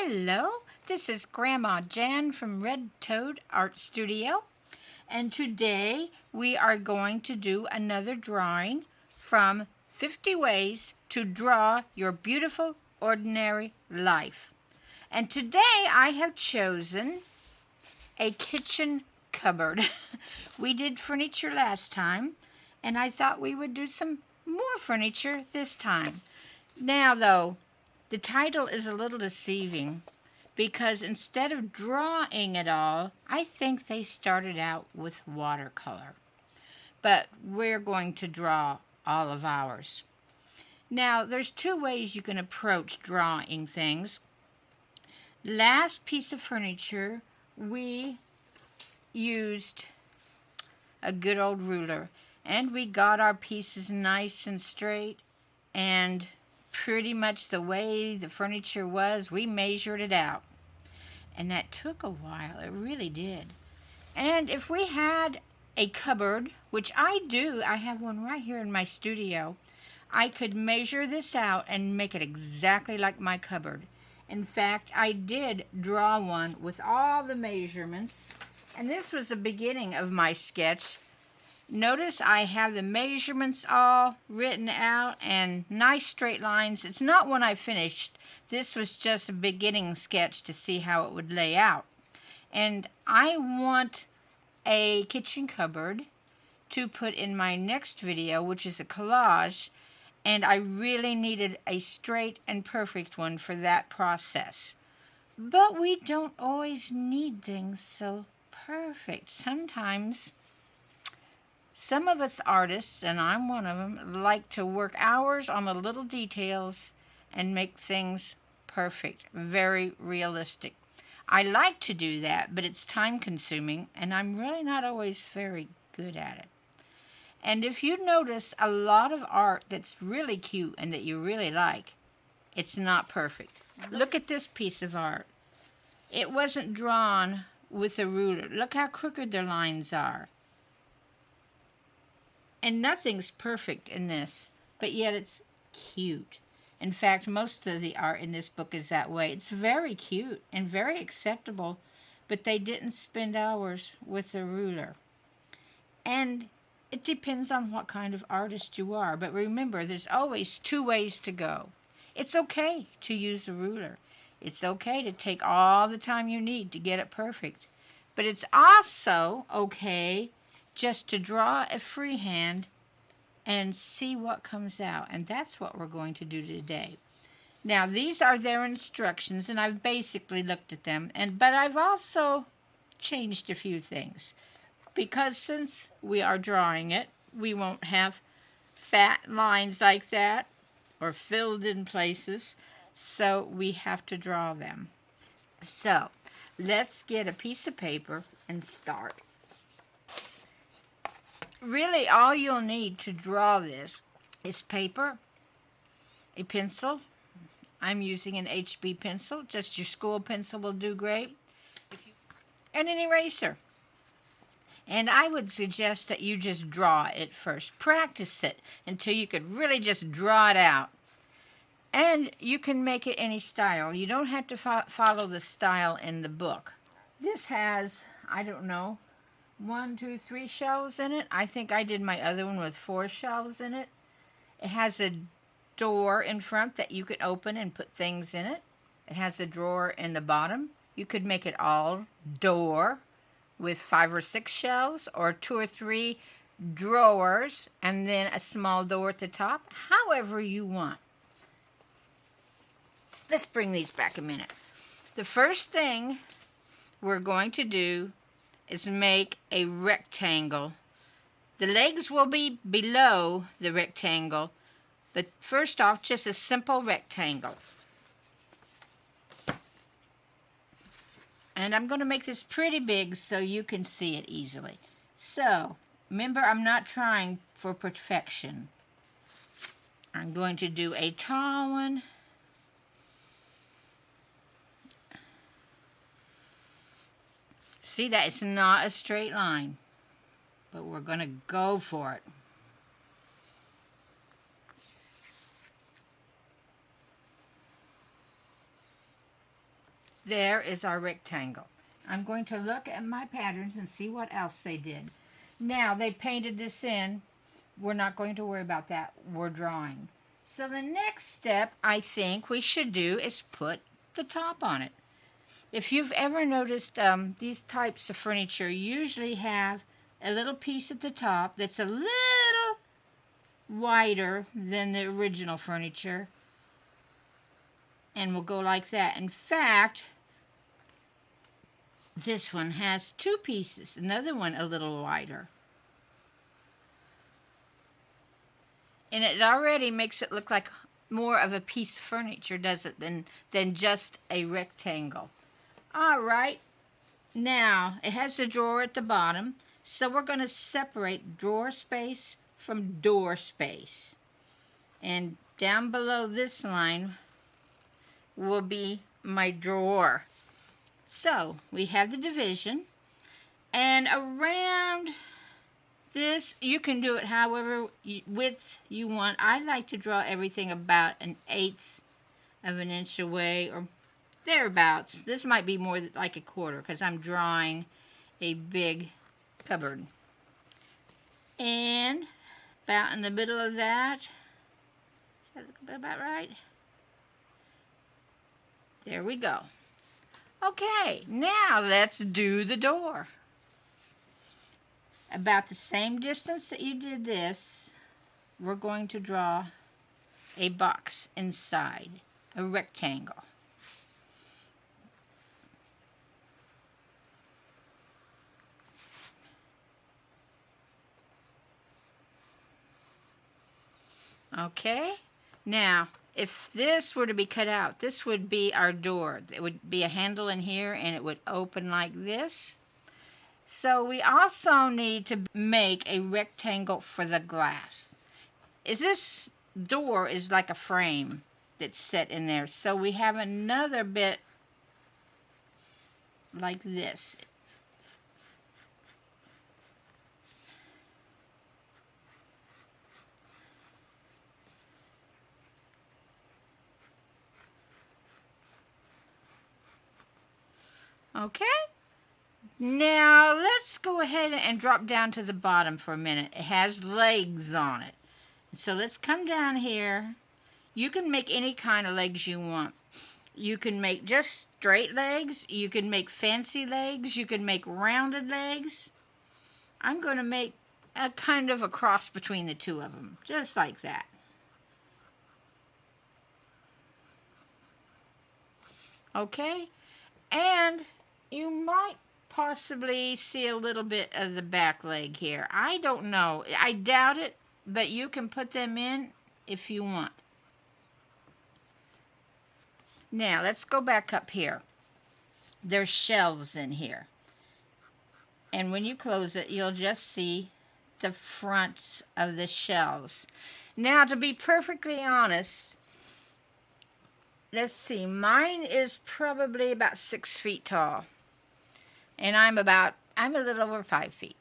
Hello, this is Grandma Jan from Red Toad Art Studio, and today we are going to do another drawing from 50 Ways to Draw Your Beautiful Ordinary Life. And today I have chosen a kitchen cupboard. We did furniture last time, and I thought we would do some more furniture this time. Now though, the title is a little deceiving because instead of drawing it all, I think they started out with watercolor. But we're going to draw all of ours. Now, there's two ways you can approach drawing things. Last piece of furniture, we used a good old ruler, and we got our pieces nice and straight, and pretty much the way the furniture was, we measured it out. And that took a while, it really did. And if we had a cupboard, which I do, I have one right here in my studio, I could measure this out and make it exactly like my cupboard. In fact, I did draw one with all the measurements, and this was the beginning of my sketch. Notice I have the measurements all written out and nice straight lines. It's not one I finished. This was just a beginning sketch to see how it would lay out. And I want a kitchen cupboard to put in my next video, which is a collage, and I really needed a straight and perfect one for that process. But we don't always need things so perfect. Sometimes some of us artists, and I'm one of them, like to work hours on the little details and make things perfect, very realistic. I like to do that, but it's time consuming, and I'm really not always very good at it. And if you notice a lot of art that's really cute and that you really like, it's not perfect. Look at this piece of art. It wasn't drawn with a ruler. Look how crooked their lines are. And nothing's perfect in this, but yet it's cute. In fact, most of the art in this book is that way. It's very cute and very acceptable, but they didn't spend hours with a ruler. And it depends on what kind of artist you are. But remember, there's always two ways to go. It's okay to use a ruler. It's okay to take all the time you need to get it perfect. But it's also okay just to draw a freehand and see what comes out. And that's what we're going to do today. Now, these are their instructions, and I've basically looked at them. But I've also changed a few things. Because since we are drawing it, we won't have fat lines like that or filled in places. So we have to draw them. So let's get a piece of paper and start. Really, all you'll need to draw this is paper, a pencil. I'm using an HB pencil. Just your school pencil will do great. And an eraser. And I would suggest that you just draw it first. Practice it until you could really just draw it out. And you can make it any style. You don't have to follow the style in the book. This has, I don't know, 1, 2, 3 shelves in it. I think I did my other one with 4 shelves in it. It has a door in front that you could open and put things in it. It has a drawer in the bottom. You could make it all door with 5 or 6 shelves, or 2 or 3 drawers and then a small door at the top, however you want. Let's bring these back a minute. The first thing we're going to do is make a rectangle. The legs will be below the rectangle, but first off, just a simple rectangle. And I'm going to make this pretty big so you can see it easily. So, remember, I'm not trying for perfection. I'm going to do a tall one. See that it's not a straight line, but we're going to go for it. there is our rectangle. I'm going to look at my patterns and see what else they did. Now, they painted this in. We're not going to worry about that. We're drawing. So the next step I think we should do is put the top on it. If you've ever noticed, these types of furniture usually have a little piece at the top that's a little wider than the original furniture, and will go like that. In fact, this one has two pieces, another one a little wider. And it already makes it look like more of a piece of furniture, does it, than just a rectangle. All right, now it has a drawer at the bottom, so we're going to separate drawer space from door space. And down below this line will be my drawer. So we have the division, and around this, you can do it however width you want. I like to draw everything about 1/8 of an inch away, or thereabouts. This might be more like 1/4 because I'm drawing a big cupboard. And about in the middle of that, is that about right? There we go. Okay, now let's do the door. About the same distance that you did this, we're going to draw a box inside, a rectangle. Okay, now if this were to be cut out, this would be our door. It would be a handle in here and it would open like this. So we also need to make a rectangle for the glass. This door is like a frame that's set in there. So we have another bit like this. Okay? Now, let's go ahead and drop down to the bottom for a minute. It has legs on it. So let's come down here. You can make any kind of legs you want. You can make just straight legs. You can make fancy legs. You can make rounded legs. I'm going to make a kind of a cross between the two of them, just like that. Okay? And you might possibly see a little bit of the back leg here. I don't know. I doubt it, but you can put them in if you want. Now, let's go back up here. There's shelves in here. And when you close it, you'll just see the fronts of the shelves. Now, to be perfectly honest, let's see, mine is probably about 6 feet tall. And I'm a little over 5 feet.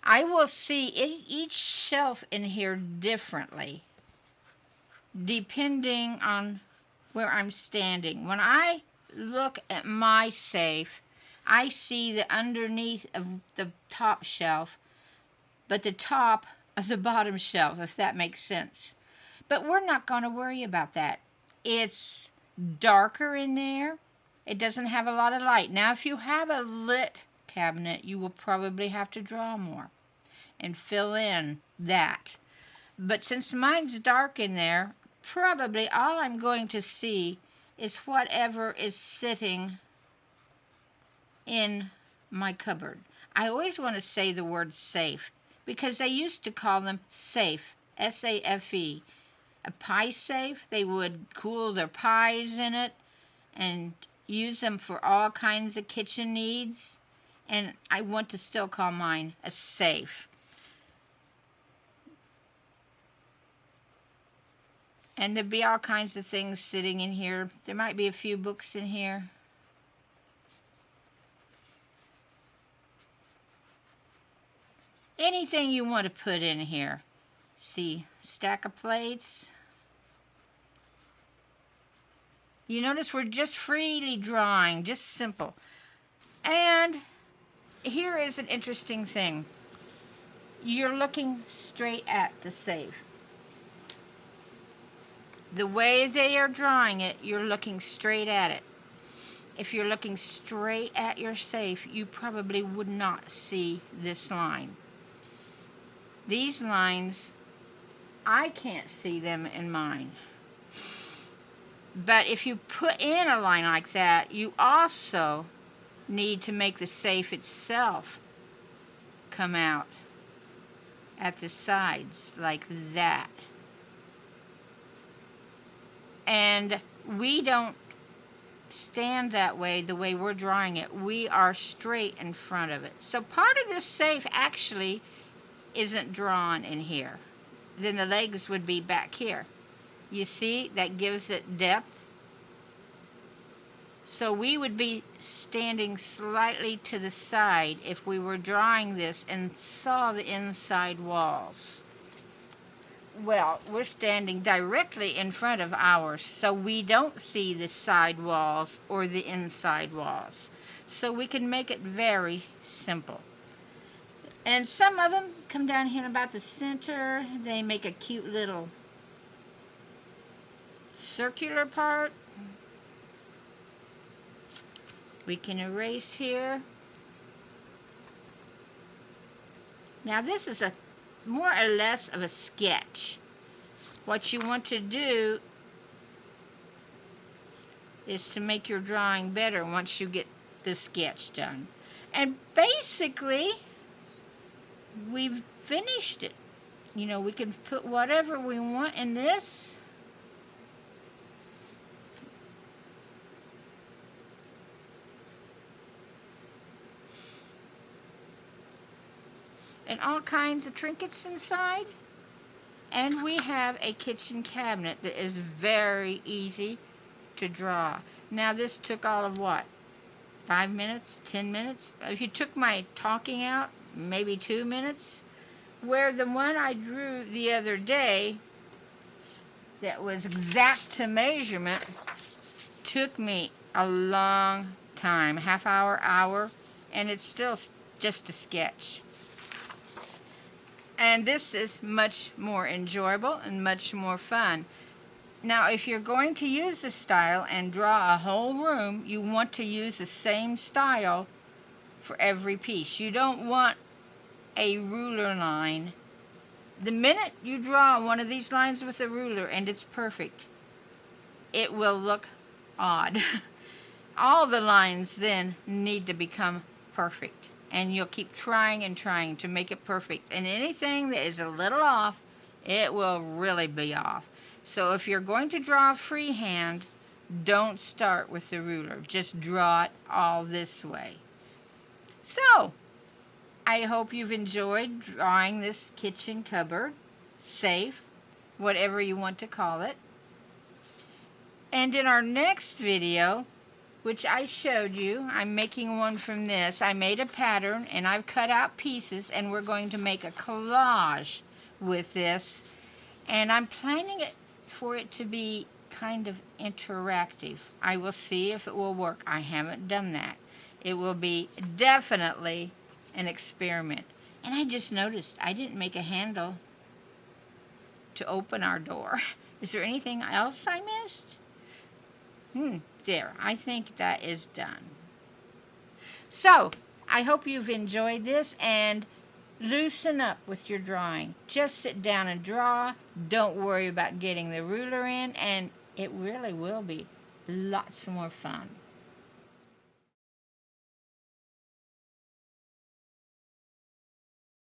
I will see each shelf in here differently, depending on where I'm standing. When I look at my safe, I see the underneath of the top shelf, but the top of the bottom shelf, if that makes sense. But we're not going to worry about that. It's darker in there. It doesn't have a lot of light. Now, if you have a lit cabinet, you will probably have to draw more and fill in that. But since mine's dark in there, probably all I'm going to see is whatever is sitting in my cupboard. I always want to say the word safe because they used to call them safe, S-A-F-E. A pie safe, they would cool their pies in it and use them for all kinds of kitchen needs. And I want to still call mine a safe. And there'd be all kinds of things sitting in here. There might be a few books in here. Anything you want to put in here. See, stack of plates. You notice we're just freely drawing, just simple. And here is an interesting thing. You're looking straight at the safe. The way they are drawing it, you're looking straight at it. If you're looking straight at your safe, you probably would not see this line. These lines, I can't see them in mine. But if you put in a line like that, you also need to make the safe itself come out at the sides like that. And we don't stand that way the way we're drawing it. We are straight in front of it. So part of this safe actually isn't drawn in here. Then the legs would be back here. You see, that gives it depth. So we would be standing slightly to the side if we were drawing this and saw the inside walls. Well, we're standing directly in front of ours, so we don't see the side walls or the inside walls. So we can make it very simple. And some of them come down here about the center. They make a cute little circular part. We can erase here. Now this is a more or less of a sketch. What you want to do is to make your drawing better once you get the sketch done. And basically, we've finished it. You know, we can put whatever we want in this. And all kinds of trinkets inside. And we have a kitchen cabinet that is very easy to draw. Now this took all of what? 5 minutes? 10 minutes? If you took my talking out, maybe 2 minutes. Where the one I drew the other day that was exact to measurement took me a long time, half hour, and it's still just a sketch. And this is much more enjoyable and much more fun. Now, if you're going to use this style and draw a whole room, you want to use the same style for every piece. You don't want a ruler line. The minute you draw one of these lines with a ruler and it's perfect, it will look odd. All the lines then need to become perfect. And you'll keep trying and trying to make it perfect. And anything that is a little off, it will really be off. So if you're going to draw freehand, don't start with the ruler. Just draw it all this way. So, I hope you've enjoyed drawing this kitchen cupboard, safe, whatever you want to call it. And in our next video, which I showed you, I'm making one from this. I made a pattern and I've cut out pieces and we're going to make a collage with this. And I'm planning it for it to be kind of interactive. I will see if it will work. I haven't done that. It will be definitely an experiment. And I just noticed I didn't make a handle to open our door. Is there anything else I missed? There, I think that is done. So, I hope you've enjoyed this and loosen up with your drawing. Just sit down and draw. Don't worry about getting the ruler in, and it really will be lots more fun.